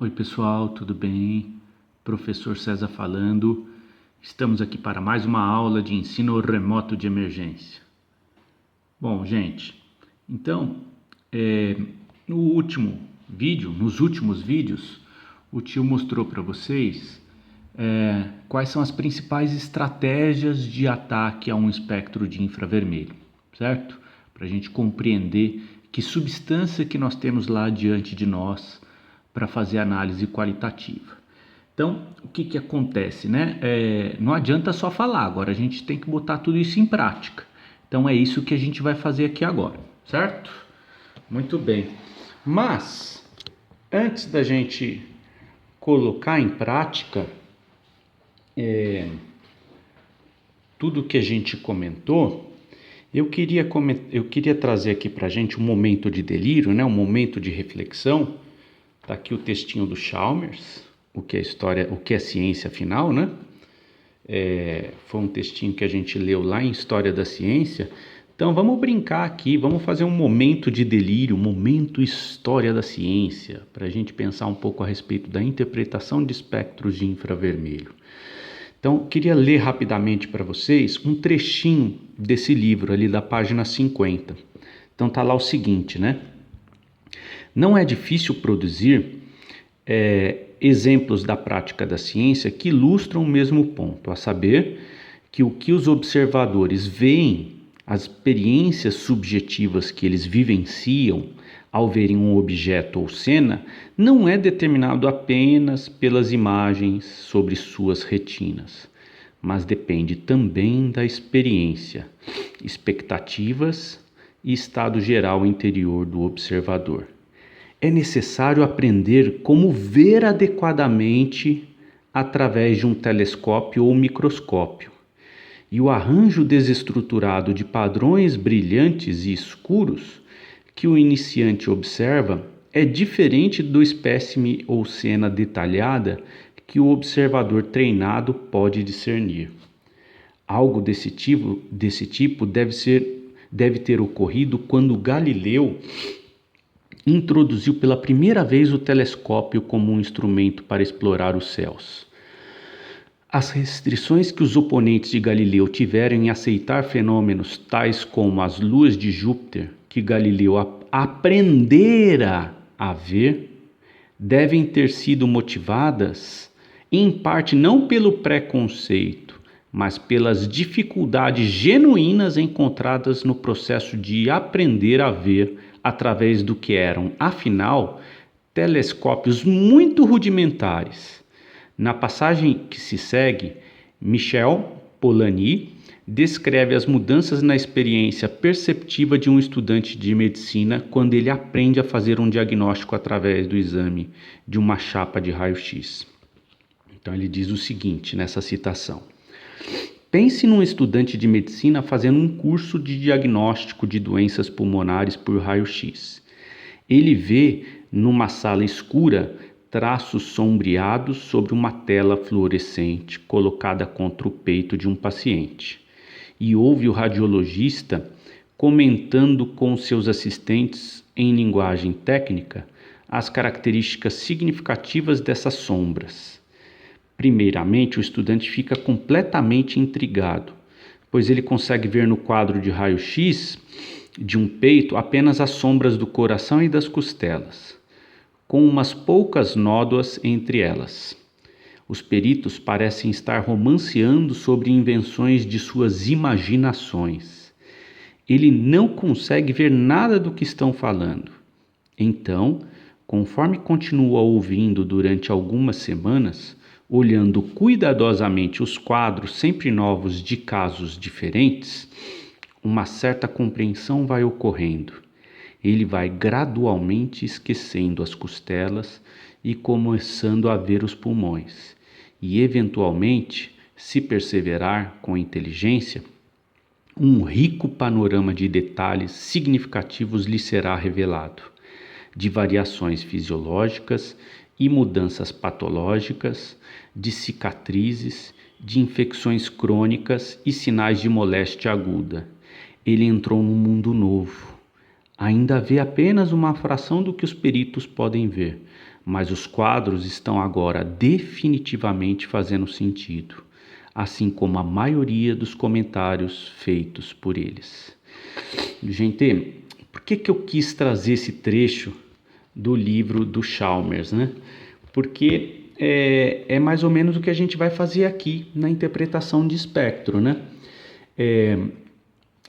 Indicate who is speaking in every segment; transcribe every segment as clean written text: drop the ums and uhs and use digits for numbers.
Speaker 1: Oi pessoal, tudo bem? Professor César falando. Estamos aqui para mais uma aula de ensino remoto de emergência. Bom, gente, então, nos últimos vídeos, o tio mostrou para vocês quais são as principais estratégias de ataque a um espectro de infravermelho, certo? Para a gente compreender que substância que nós temos lá diante de nós para fazer análise qualitativa. Então, o que acontece, né? Não adianta só falar, agora a gente tem que botar tudo isso em prática. Então é isso que a gente vai fazer aqui agora, certo? Muito bem. Mas, antes da gente colocar em prática tudo que a gente comentou, eu queria trazer aqui para a gente um momento de delírio, né? Um momento de reflexão. Tá aqui o textinho do Chalmers, o que é ciência afinal, né? Foi um textinho que a gente leu lá em História da Ciência. Então vamos brincar aqui, vamos fazer um momento de delírio, um momento História da Ciência, para a gente pensar um pouco a respeito da interpretação de espectros de infravermelho. Então, queria ler rapidamente para vocês um trechinho desse livro ali da página 50. Então tá lá o seguinte, né? Não é difícil produzir exemplos da prática da ciência que ilustram o mesmo ponto, a saber que o que os observadores veem, as experiências subjetivas que eles vivenciam ao verem um objeto ou cena, não é determinado apenas pelas imagens sobre suas retinas, mas depende também da experiência, expectativas e estado geral interior do observador. É necessário aprender como ver adequadamente através de um telescópio ou microscópio. E o arranjo desestruturado de padrões brilhantes e escuros que o iniciante observa é diferente do espécime ou cena detalhada que o observador treinado pode discernir. Algo desse tipo deve ter ocorrido quando Galileu introduziu pela primeira vez o telescópio como um instrumento para explorar os céus. As restrições que os oponentes de Galileu tiveram em aceitar fenômenos tais como as luas de Júpiter, que Galileu aprendera a ver, devem ter sido motivadas, em parte não pelo preconceito, mas pelas dificuldades genuínas encontradas no processo de aprender a ver através do que eram, afinal, telescópios muito rudimentares. Na passagem que se segue, Michel Polanyi descreve as mudanças na experiência perceptiva de um estudante de medicina quando ele aprende a fazer um diagnóstico através do exame de uma chapa de raio-x. Então ele diz o seguinte nessa citação: pense num estudante de medicina fazendo um curso de diagnóstico de doenças pulmonares por raio-x. Ele vê, numa sala escura, traços sombreados sobre uma tela fluorescente colocada contra o peito de um paciente. E ouve o radiologista comentando com seus assistentes, em linguagem técnica, as características significativas dessas sombras. Primeiramente, o estudante fica completamente intrigado, pois ele consegue ver no quadro de raio-x de um peito apenas as sombras do coração e das costelas, com umas poucas nódoas entre elas. Os peritos parecem estar romanceando sobre invenções de suas imaginações. Ele não consegue ver nada do que estão falando. Então, conforme continua ouvindo durante algumas semanas, olhando cuidadosamente os quadros sempre novos de casos diferentes, uma certa compreensão vai ocorrendo. Ele vai gradualmente esquecendo as costelas e começando a ver os pulmões. E, eventualmente, se perseverar com inteligência, um rico panorama de detalhes significativos lhe será revelado, de variações fisiológicas e mudanças patológicas, de cicatrizes, de infecções crônicas e sinais de moléstia aguda. Ele entrou num mundo novo. ainda vê apenas uma fração do que os peritos podem ver, mas os quadros estão agora definitivamente fazendo sentido, assim como a maioria dos comentários feitos por eles. Gente, por que eu quis trazer esse trecho do livro do Chalmers, né? Porque é mais ou menos o que a gente vai fazer aqui na interpretação de espectro, né?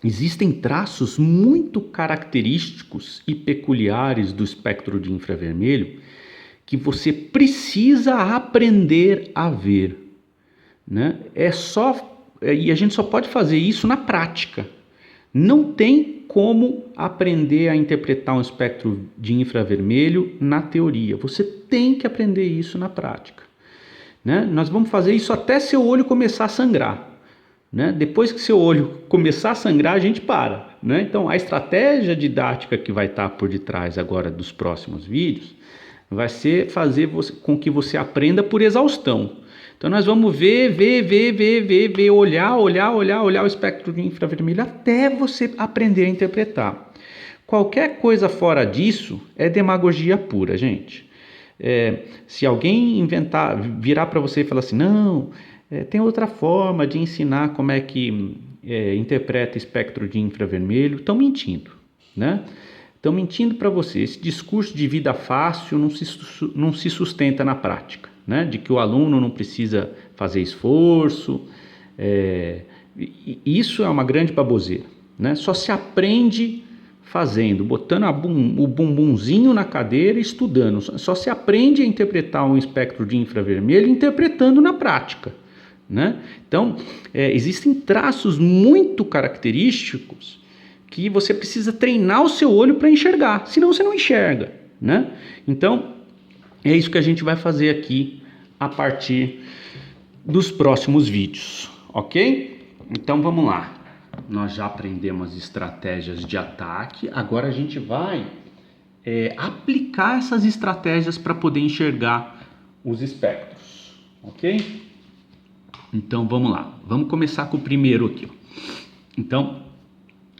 Speaker 1: Existem traços muito característicos e peculiares do espectro de infravermelho que você precisa aprender a ver, né? E a gente só pode fazer isso na prática. Não tem como aprender a interpretar um espectro de infravermelho na teoria. Você tem que aprender isso na prática, né? Nós vamos fazer isso até seu olho começar a sangrar, né? Depois que seu olho começar a sangrar, a gente para, né? Então, a estratégia didática que vai estar por detrás agora dos próximos vídeos vai ser fazer com que você aprenda por exaustão. Então nós vamos ver, olhar o espectro de infravermelho até você aprender a interpretar. Qualquer coisa fora disso é demagogia pura, gente. Se alguém virar para você e falar assim, não, tem outra forma de ensinar como é que interpreta espectro de infravermelho, estão mentindo, né? Estão mentindo para você. Esse discurso de vida fácil não se sustenta na prática, né? De que o aluno não precisa fazer esforço. Isso é uma grande baboseira, né? Só se aprende fazendo, botando o bumbumzinho na cadeira e estudando. Só se aprende a interpretar um espectro de infravermelho interpretando na prática, né? Então, existem traços muito característicos que você precisa treinar o seu olho para enxergar, senão você não enxerga, né? Então, é isso que a gente vai fazer aqui a partir dos próximos vídeos, ok? Então, vamos lá. Nós já aprendemos as estratégias de ataque, agora a gente vai aplicar essas estratégias para poder enxergar os espectros, ok? Então, vamos lá. Vamos começar com o primeiro aqui, ó. Então,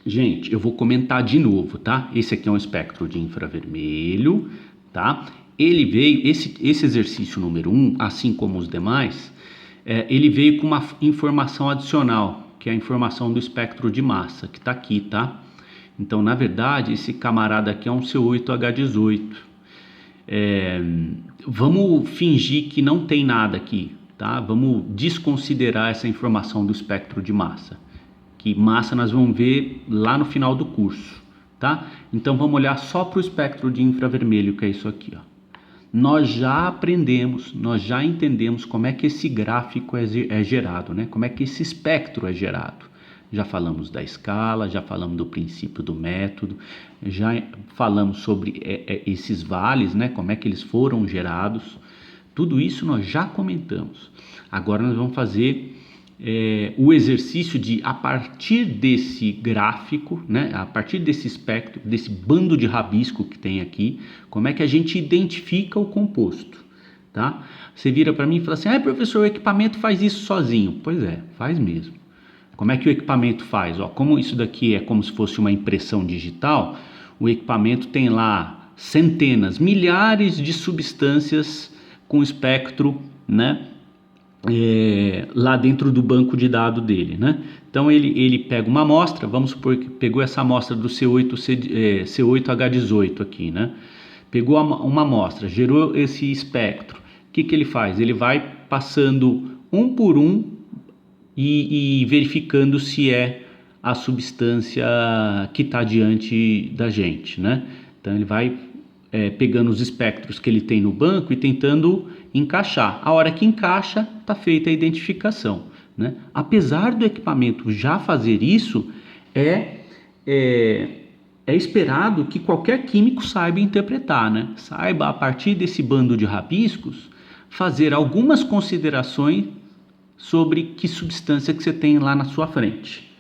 Speaker 1: gente, eu vou comentar de novo, tá? Esse aqui é um espectro de infravermelho, tá? Ele veio, esse exercício número 1, assim como os demais, ele veio com uma informação adicional, que é a informação do espectro de massa, que tá aqui, tá? Então, na verdade, esse camarada aqui é um C8H18. Vamos fingir que não tem nada aqui, tá? Vamos desconsiderar essa informação do espectro de massa. Que massa nós vamos ver lá no final do curso, tá? Então vamos olhar só para o espectro de infravermelho, que é isso aqui, ó. Nós já aprendemos, nós já entendemos como é que esse gráfico é gerado, né? Como é que esse espectro é gerado. Já falamos da escala, já falamos do princípio do método, já falamos sobre esses vales, né? Como é que eles foram gerados. Tudo isso nós já comentamos. Agora nós vamos fazer o exercício de, a partir desse gráfico, né, a partir desse espectro, desse bando de rabisco que tem aqui, como é que a gente identifica o composto, tá? Você vira para mim e fala assim, professor, o equipamento faz isso sozinho. Pois é, faz mesmo. Como é que o equipamento faz? Como isso daqui é como se fosse uma impressão digital, o equipamento tem lá centenas, milhares de substâncias com espectro, né? Lá dentro do banco de dados dele, né? Então ele pega uma amostra, vamos supor que pegou essa amostra do C8H18 aqui, né? Pegou uma amostra, gerou esse espectro. O que ele faz? Ele vai passando um por um e verificando se é a substância que está diante da gente, né? Então ele vai pegando os espectros que ele tem no banco e tentando encaixar. A hora que encaixa, está feita a identificação, né? Apesar do equipamento já fazer isso, é esperado que qualquer químico saiba interpretar, né? Saiba, a partir desse bando de rabiscos, fazer algumas considerações sobre que substância que você tem lá na sua frente.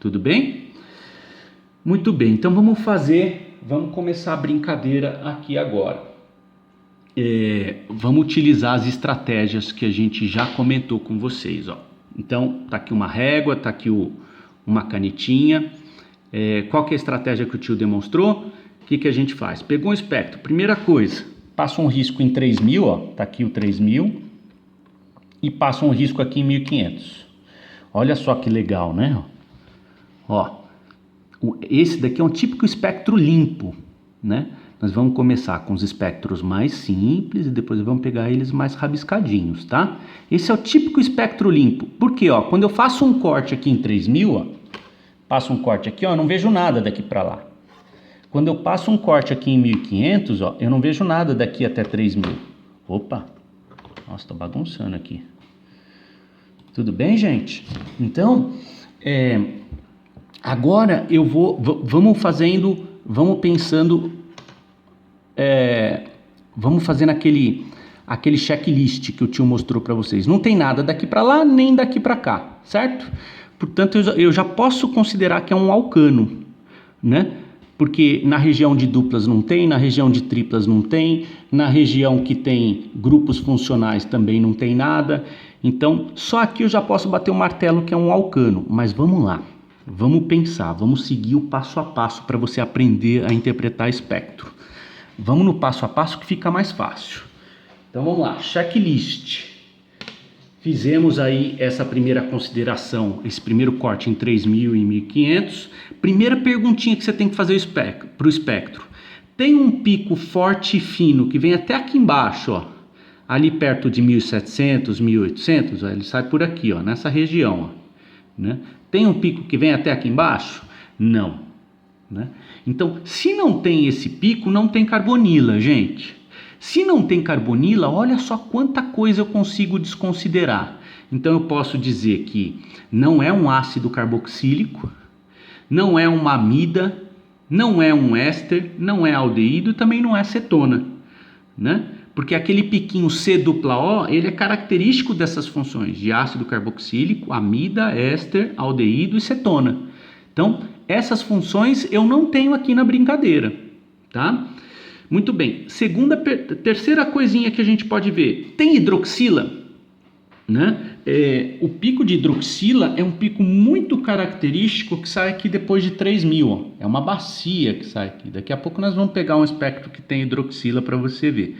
Speaker 1: Tudo bem? Muito bem, então vamos começar a brincadeira aqui agora. Vamos utilizar as estratégias que a gente já comentou com vocês, ó. Então, tá aqui uma régua, tá aqui uma canetinha. Qual que é a estratégia que o tio demonstrou? O que a gente faz? Pegou um espectro, primeira coisa, passa um risco em 3.000, ó, tá aqui o 3.000, e passa um risco aqui em 1.500. Olha só que legal, né? Ó, esse daqui é um típico espectro limpo, né? Nós vamos começar com os espectros mais simples e depois vamos pegar eles mais rabiscadinhos, tá? Esse é o típico espectro limpo. Por quê? Ó, quando eu faço um corte aqui em 3.000, ó, passo um corte aqui, ó, eu não vejo nada daqui para lá. Quando eu passo um corte aqui em 1.500, ó, eu não vejo nada daqui até 3.000. Opa! Nossa, tô bagunçando aqui. Tudo bem, gente? Então, agora eu vamos pensando, vamos fazendo aquele checklist que o tio mostrou para vocês. Não tem nada daqui para lá, nem daqui para cá, certo? Portanto, eu já posso considerar que é um alcano, né? Porque na região de duplas não tem, na região de triplas não tem, na região que tem grupos funcionais também não tem nada. Então, só aqui eu já posso bater o martelo que é um alcano. Mas vamos lá, vamos pensar, vamos seguir o passo a passo para você aprender a interpretar espectro. Vamos no passo a passo que fica mais fácil. Então vamos lá, checklist. Fizemos aí essa primeira consideração, esse primeiro corte em 3.000 e 1.500. Primeira perguntinha que você tem que fazer para o espectro. Tem um pico forte e fino que vem até aqui embaixo, ó, ali perto de 1.700, 1.800, ó, ele sai por aqui, ó, nessa região, ó, né? Tem um pico que vem até aqui embaixo? Não, né? Então, se não tem esse pico, não tem carbonila, gente. Se não tem carbonila, olha só quanta coisa eu consigo desconsiderar. Então eu posso dizer que não é um ácido carboxílico, não é uma amida, não é um éster, não é aldeído e também não é cetona, né? Porque aquele piquinho C-O, ele é característico dessas funções de ácido carboxílico, amida, éster, aldeído e cetona. Então, essas funções eu não tenho aqui na brincadeira, tá? Muito bem, terceira coisinha que a gente pode ver, tem hidroxila, né? O pico de hidroxila é um pico muito característico que sai aqui depois de 3.000, ó. É uma bacia que sai aqui, daqui a pouco nós vamos pegar um espectro que tem hidroxila para você ver.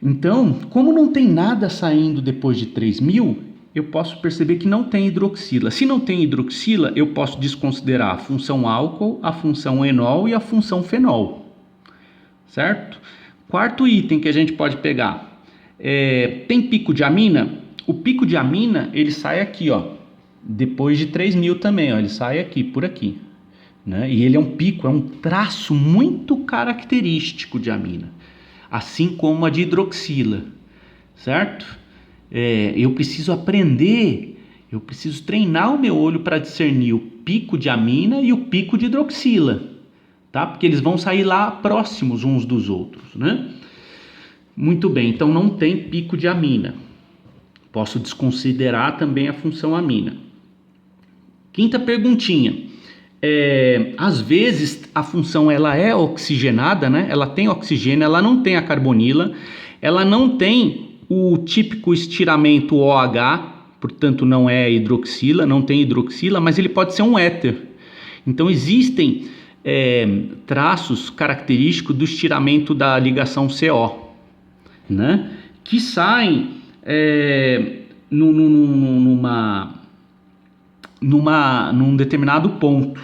Speaker 1: Então, como não tem nada saindo depois de 3.000, eu posso perceber que não tem hidroxila. Se não tem hidroxila, eu posso desconsiderar a função álcool, a função enol e a função fenol. Certo? Quarto item que a gente pode pegar, tem pico de amina? O pico de amina, ele sai aqui, ó, depois de 3.000 também, ó, ele sai aqui, por aqui, né? E ele é um pico, é um traço muito característico de amina, assim como a de hidroxila, certo? Eu preciso aprender, eu preciso treinar o meu olho para discernir o pico de amina e o pico de hidroxila, tá? Porque eles vão sair lá próximos uns dos outros, né? Muito bem, então não tem pico de amina. Posso desconsiderar também a função amina. Quinta perguntinha. Às vezes a função ela é oxigenada, né? Ela tem oxigênio, ela não tem a carbonila, ela não tem o típico estiramento OH, portanto não é hidroxila, não tem hidroxila, mas ele pode ser um éter. Então existem traços característicos do estiramento da ligação CO, né? Que saem num determinado ponto,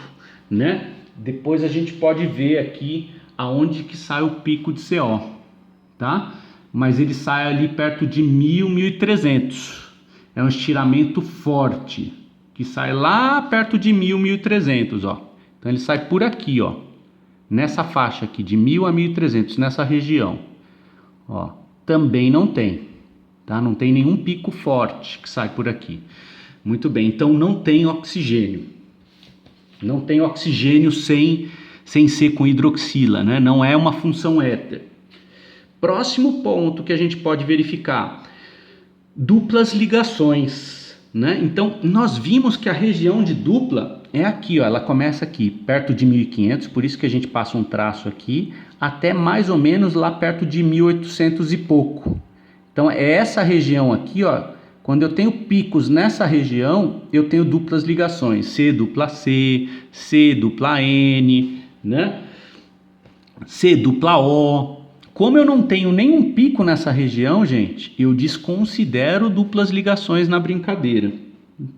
Speaker 1: né? Depois a gente pode ver aqui aonde que sai o pico de CO, tá? Mas ele sai ali perto de 1.000, 1.300. É um estiramento forte que sai lá perto de 1.000, 1.300, ó. Então ele sai por aqui, ó, nessa faixa aqui de 1.000 a 1.300, nessa região, ó, também não tem, tá? Não tem nenhum pico forte que sai por aqui. Muito bem, então não tem oxigênio. Não tem oxigênio sem ser com hidroxila, né? Não é uma função éter. Próximo ponto que a gente pode verificar, duplas ligações, né? Então nós vimos que a região de dupla é aqui, ó, ela começa aqui perto de 1.500, por isso que a gente passa um traço aqui, até mais ou menos lá perto de 1.800 e pouco. Então é essa região aqui, ó, Quando eu tenho picos nessa região, eu tenho duplas ligações, C dupla C, C dupla N, né? C dupla O. Como eu não tenho nenhum pico nessa região, gente, eu desconsidero duplas ligações na brincadeira,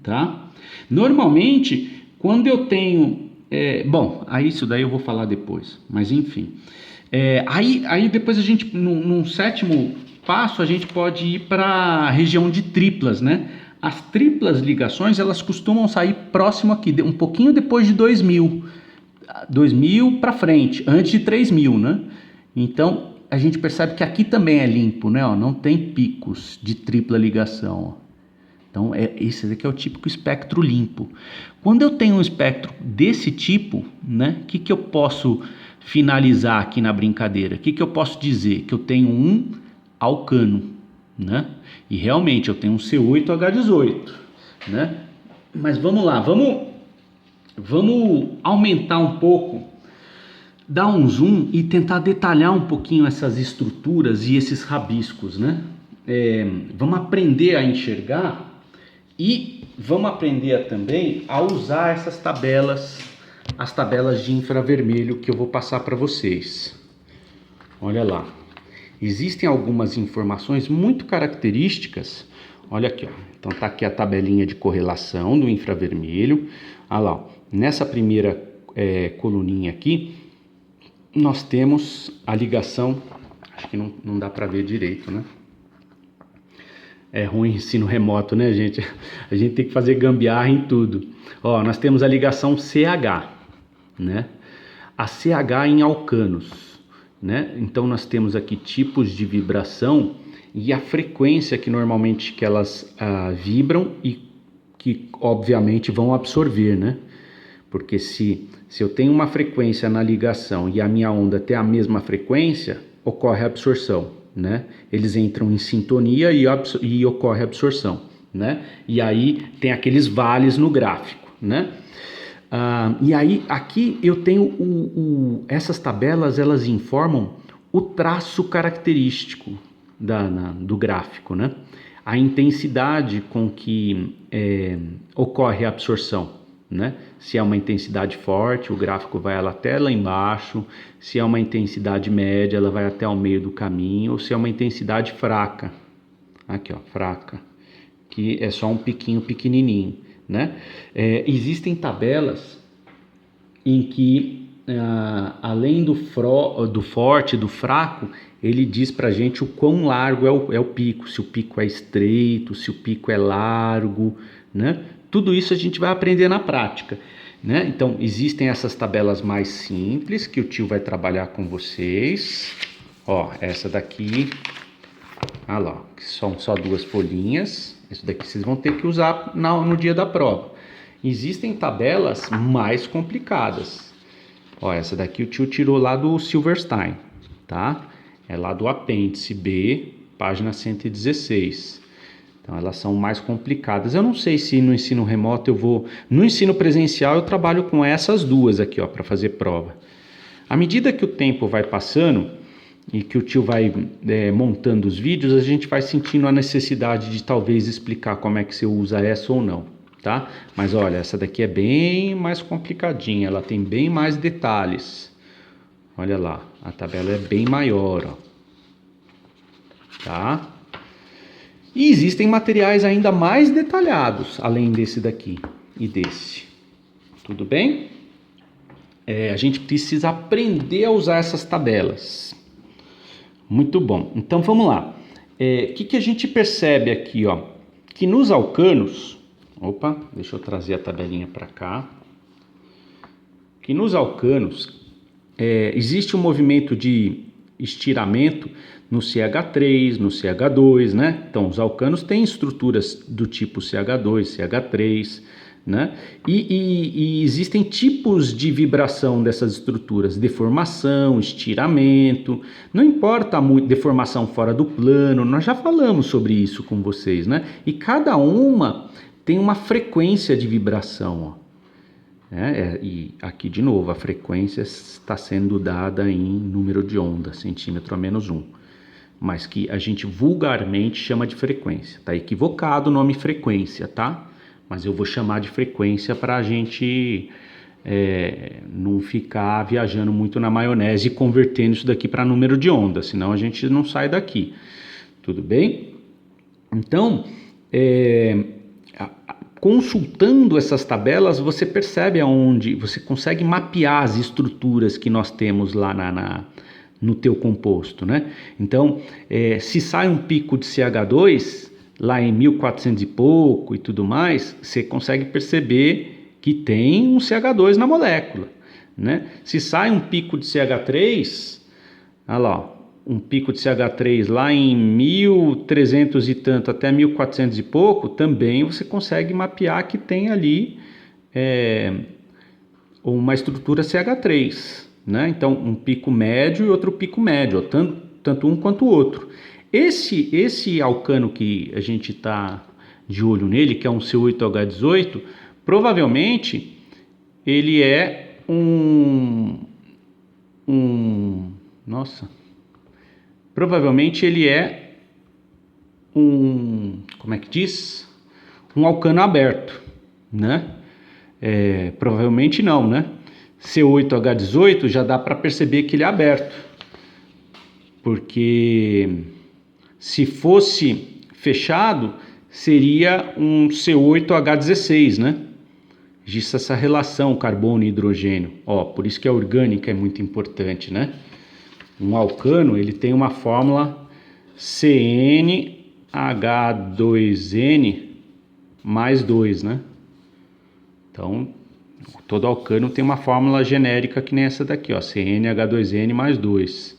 Speaker 1: tá? Normalmente, quando eu tenho... bom, aí isso daí eu vou falar depois, mas enfim. Aí depois a gente, num sétimo passo, a gente pode ir para a região de triplas, né? As triplas ligações, elas costumam sair próximo aqui, um pouquinho depois de 2000 para frente, antes de 3000, né? Então, a gente percebe que aqui também é limpo, né? Ó, não tem picos de tripla ligação, ó. Então, esse aqui é o típico espectro limpo. Quando eu tenho um espectro desse tipo, né? O que eu posso finalizar aqui na brincadeira? O que eu posso dizer? Que eu tenho um alcano, né? E realmente eu tenho um C8H18, né? Mas vamos lá, vamos aumentar um pouco, dar um zoom e tentar detalhar um pouquinho essas estruturas e esses rabiscos, né? Vamos aprender a enxergar e vamos aprender também a usar essas tabelas, as tabelas de infravermelho que eu vou passar para vocês. Olha lá, existem algumas informações muito características. Olha aqui, ó. Então tá aqui a tabelinha de correlação do infravermelho. Olha lá, ó. Nessa primeira coluninha aqui, nós temos a ligação. Acho que não dá para ver direito, né? É ruim ensino remoto, né, gente? A gente tem que fazer gambiarra em tudo. Ó, nós temos a ligação CH, né? A CH em alcanos, né? Então nós temos aqui tipos de vibração e a frequência que normalmente que elas vibram e que obviamente vão absorver, né? Porque se eu tenho uma frequência na ligação e a minha onda tem a mesma frequência, ocorre a absorção, né? Eles entram em sintonia e ocorre a absorção, né? E aí tem aqueles vales no gráfico, né? E aí aqui eu tenho essas tabelas, elas informam o traço característico do gráfico, né? A intensidade com que ocorre a absorção, né? Se é uma intensidade forte, o gráfico vai até lá embaixo. Se é uma intensidade média, ela vai até o meio do caminho. Ou se é uma intensidade fraca, aqui ó, fraca, que é só um piquinho pequenininho, né? Existem tabelas em que além do forte, do fraco, ele diz pra gente o quão largo é o pico, se o pico é estreito, se o pico é largo, né? Tudo isso a gente vai aprender na prática, né? Então, existem essas tabelas mais simples que o tio vai trabalhar com vocês. Ó, essa daqui, olha lá, que são só 2 folhinhas. Isso daqui vocês vão ter que usar no dia da prova. Existem tabelas mais complicadas. Ó, essa daqui o tio tirou lá do Silverstein, tá? É lá do apêndice B, página 116. Então, elas são mais complicadas. Eu não sei se no ensino remoto eu vou... No ensino presencial eu trabalho com essas duas aqui, ó, para fazer prova. À medida que o tempo vai passando e que o tio vai montando os vídeos, a gente vai sentindo a necessidade de talvez explicar como é que você usa essa ou não, tá? Mas olha, essa daqui é bem mais complicadinha, ela tem bem mais detalhes. Olha lá, a tabela é bem maior, ó. Tá? E existem materiais ainda mais detalhados, além desse daqui e desse. Tudo bem? A gente precisa aprender a usar essas tabelas. Muito bom. Então vamos lá. O que a gente percebe aqui, ó? Que nos alcanos... Opa, deixa eu trazer a tabelinha para cá. Que nos alcanos existe um movimento de estiramento no CH3, no CH2, né? Então, os alcanos têm estruturas do tipo CH2, CH3, né? E existem tipos de vibração dessas estruturas, deformação, estiramento, não importa muito, deformação fora do plano, nós já falamos sobre isso com vocês, né? E cada uma tem uma frequência de vibração, ó. E aqui de novo, a frequência está sendo dada em número de onda, centímetro a menos 1. mas que a gente vulgarmente chama de frequência. Tá equivocado o nome frequência, tá? Mas eu vou chamar de frequência para a gente não ficar viajando muito na maionese e convertendo isso daqui para número de onda, senão a gente não sai daqui. Tudo bem? Então, consultando essas tabelas, você percebe aonde você consegue mapear as estruturas que nós temos lá no teu composto, né? Então, se sai um pico de CH2 lá em 1400 e pouco e tudo mais, você consegue perceber que tem um CH2 na molécula, né? Se sai um pico de CH3, olha lá, um pico de CH3 lá em 1300 e tanto até 1400 e pouco, também você consegue mapear que tem ali uma estrutura CH3, né? Então, um pico médio e outro pico médio, tanto um quanto o outro. Esse alcano que a gente está de olho nele, que é um C8H18, provavelmente ele é provavelmente ele é como é que diz? Um alcano aberto, né? Provavelmente não, né? C8H18 já dá para perceber que ele é aberto, porque se fosse fechado seria um C8H16, né? Existe essa relação carbono e hidrogênio. Por isso que a orgânica é muito importante, né? Um alcano, ele tem uma fórmula CnH2n mais 2, né? Então, todo alcano tem uma fórmula genérica que nem essa daqui, CnH2n mais 2.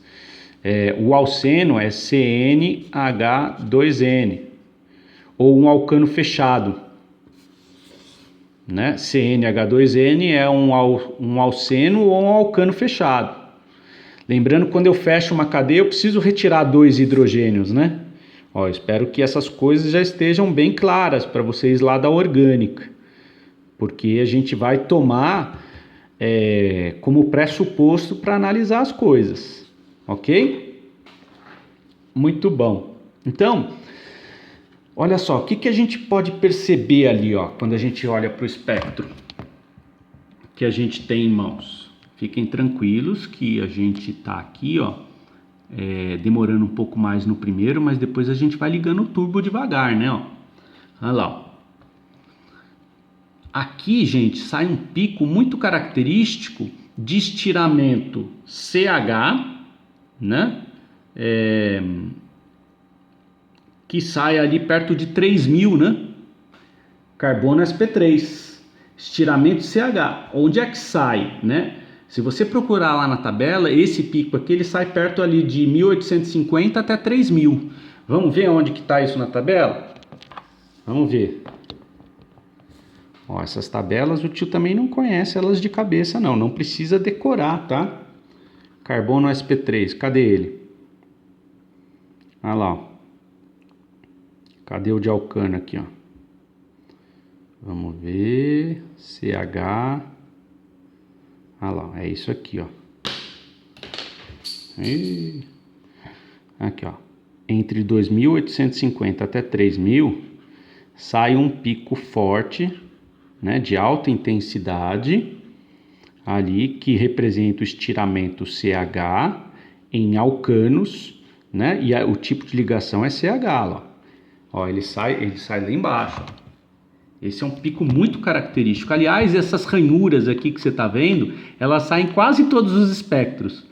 Speaker 1: O alceno é CnH2n, ou um alcano fechado, né? CnH2n é um alceno ou um alcano fechado. Lembrando, quando eu fecho uma cadeia, eu preciso retirar 2 hidrogênios, né? Espero que essas coisas já estejam bem claras para vocês lá da orgânica, porque a gente vai tomar como pressuposto para analisar as coisas, ok? Muito bom. Então, olha só, o que a gente pode perceber ali, quando a gente olha para o espectro que a gente tem em mãos? Fiquem tranquilos que a gente está aqui, demorando um pouco mais no primeiro, mas depois a gente vai ligando o turbo devagar, né? Olha lá. Aqui, gente, sai um pico muito característico de estiramento CH, né? Que sai ali perto de 3000, né? Carbono sp3, estiramento CH. Onde é que sai, né? Se você procurar lá na tabela, esse pico aqui, ele sai perto ali de 1850 até 3000. Vamos ver onde que está isso na tabela? Vamos ver. Essas tabelas o tio também não conhece elas de cabeça, não. Não precisa decorar, tá? Carbono sp3, cadê ele? Olha lá. Cadê o de alcano aqui, Vamos ver. CH. Olha lá, é isso aqui, Aqui, entre 2.850 até 3.000, sai um pico forte, né, de alta intensidade, ali, que representa o estiramento CH em alcanos, né, e o tipo de ligação é CH, ele sai lá embaixo, Esse é um pico muito característico. Aliás, essas ranhuras aqui que você está vendo, elas saem em quase todos os espectros.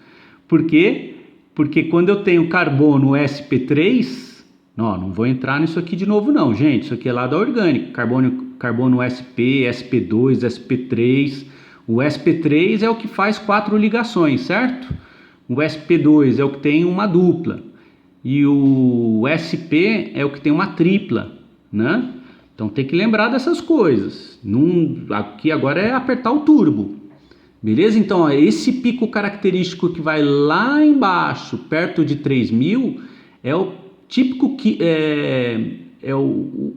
Speaker 1: Por quê? Porque quando eu tenho carbono sp3, não vou entrar nisso aqui de novo não, gente. Isso aqui é lá da orgânica. Carbono sp, sp2, sp3. O sp3 é o que faz 4 ligações, certo? O sp2 é o que tem uma dupla. E o sp é o que tem uma tripla, né? Então tem que lembrar dessas coisas. Aqui agora é apertar o turbo. Beleza? Então esse pico característico que vai lá embaixo, perto de 3000, é o típico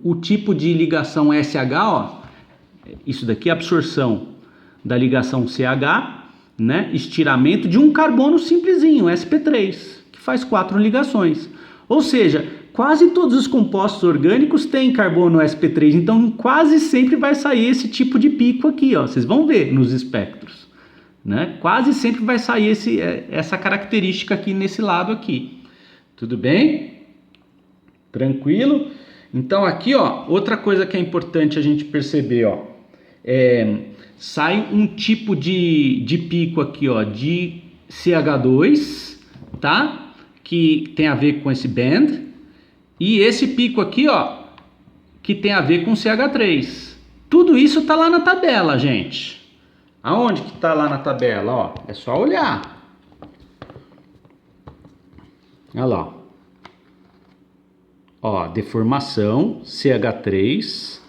Speaker 1: o tipo de ligação SH, Isso daqui é absorção da ligação CH, né? Estiramento de um carbono simplesinho, sp3, que faz 4 ligações. Ou seja, quase todos os compostos orgânicos têm carbono sp3, então quase sempre vai sair esse tipo de pico aqui, ó. Vocês vão ver nos espectros, né? Quase sempre vai sair essa característica aqui nesse lado aqui. Tudo bem? Tranquilo? Então aqui, ó, outra coisa que é importante a gente perceber, ó, sai um tipo de pico aqui, ó, de CH2, tá? Que tem a ver com esse band, e esse pico aqui, ó, que tem a ver com CH3. Tudo isso tá lá na tabela, gente. Aonde que tá lá na tabela, ó? É só olhar. Olha lá. Ó, deformação CH3,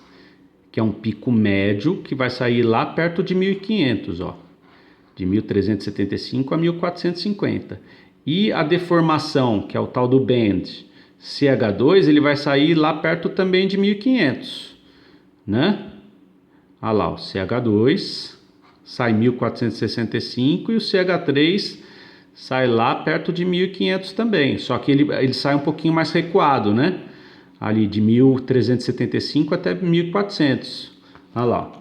Speaker 1: que é um pico médio que vai sair lá perto de 1500, ó. De 1375 a 1450. E a deformação, que é o tal do band CH2, ele vai sair lá perto também de 1500, né? Olha lá, o CH2 sai 1465 e o CH3 sai lá perto de 1500 também, só que ele sai um pouquinho mais recuado, né? Ali de 1375 até 1400. Olha lá.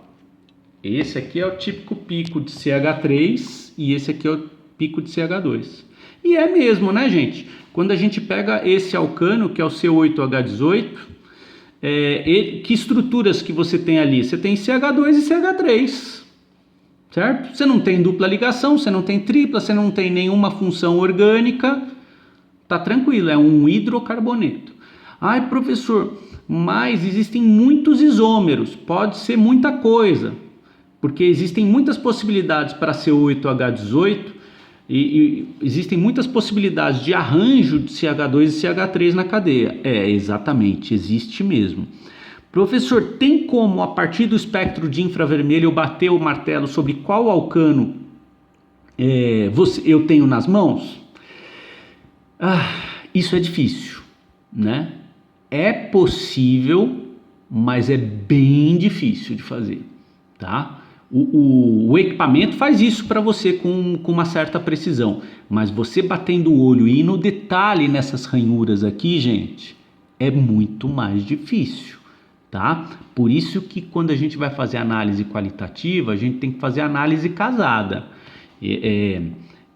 Speaker 1: Esse aqui é o típico pico de CH3 e esse aqui é o pico de CH2. E é mesmo, né, gente? Quando a gente pega esse alcano, que é o C8H18, que estruturas que você tem ali? Você tem CH2 e CH3, certo? Você não tem dupla ligação, você não tem tripla, você não tem nenhuma função orgânica, tá tranquilo, é um hidrocarboneto. Ai, professor, mas existem muitos isômeros, pode ser muita coisa, porque existem muitas possibilidades para C8H18 e existem muitas possibilidades de arranjo de CH2 e CH3 na cadeia. Exatamente, existe mesmo. Professor, tem como, a partir do espectro de infravermelho, eu bater o martelo sobre qual alcano eu tenho nas mãos? Isso é difícil, né? É possível, mas é bem difícil de fazer, tá? O equipamento faz isso para você com uma certa precisão, mas você batendo o olho e ir no detalhe nessas ranhuras aqui, gente, é muito mais difícil, tá? Por isso que quando a gente vai fazer análise qualitativa, a gente tem que fazer análise casada.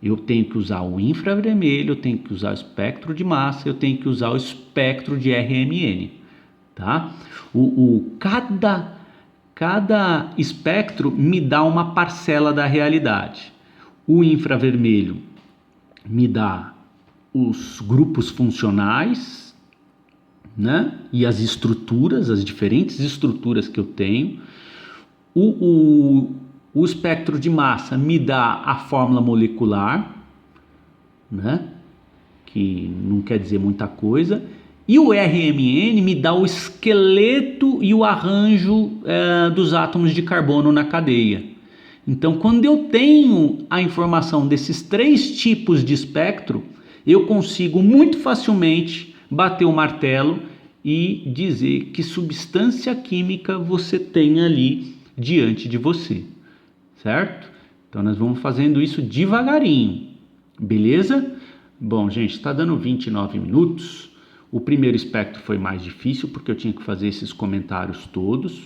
Speaker 1: Eu tenho que usar o infravermelho, eu tenho que usar o espectro de massa, eu tenho que usar o espectro de RMN, tá? Cada espectro me dá uma parcela da realidade. O infravermelho me dá os grupos funcionais, né? E as estruturas, as diferentes estruturas que eu tenho. O espectro de massa me dá a fórmula molecular, né? Que não quer dizer muita coisa. E o RMN me dá o esqueleto e o arranjo dos átomos de carbono na cadeia. Então, quando eu tenho a informação desses três tipos de espectro, eu consigo muito facilmente bater o martelo e dizer que substância química você tem ali diante de você, certo? Então, nós vamos fazendo isso devagarinho, beleza? Bom, gente, está dando 29 minutos. O primeiro espectro foi mais difícil porque eu tinha que fazer esses comentários todos,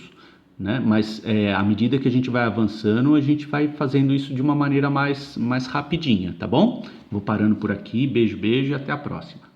Speaker 1: né? Mas à medida que a gente vai avançando, a gente vai fazendo isso de uma maneira mais rapidinha, tá bom? Vou parando por aqui, beijo, beijo e até a próxima.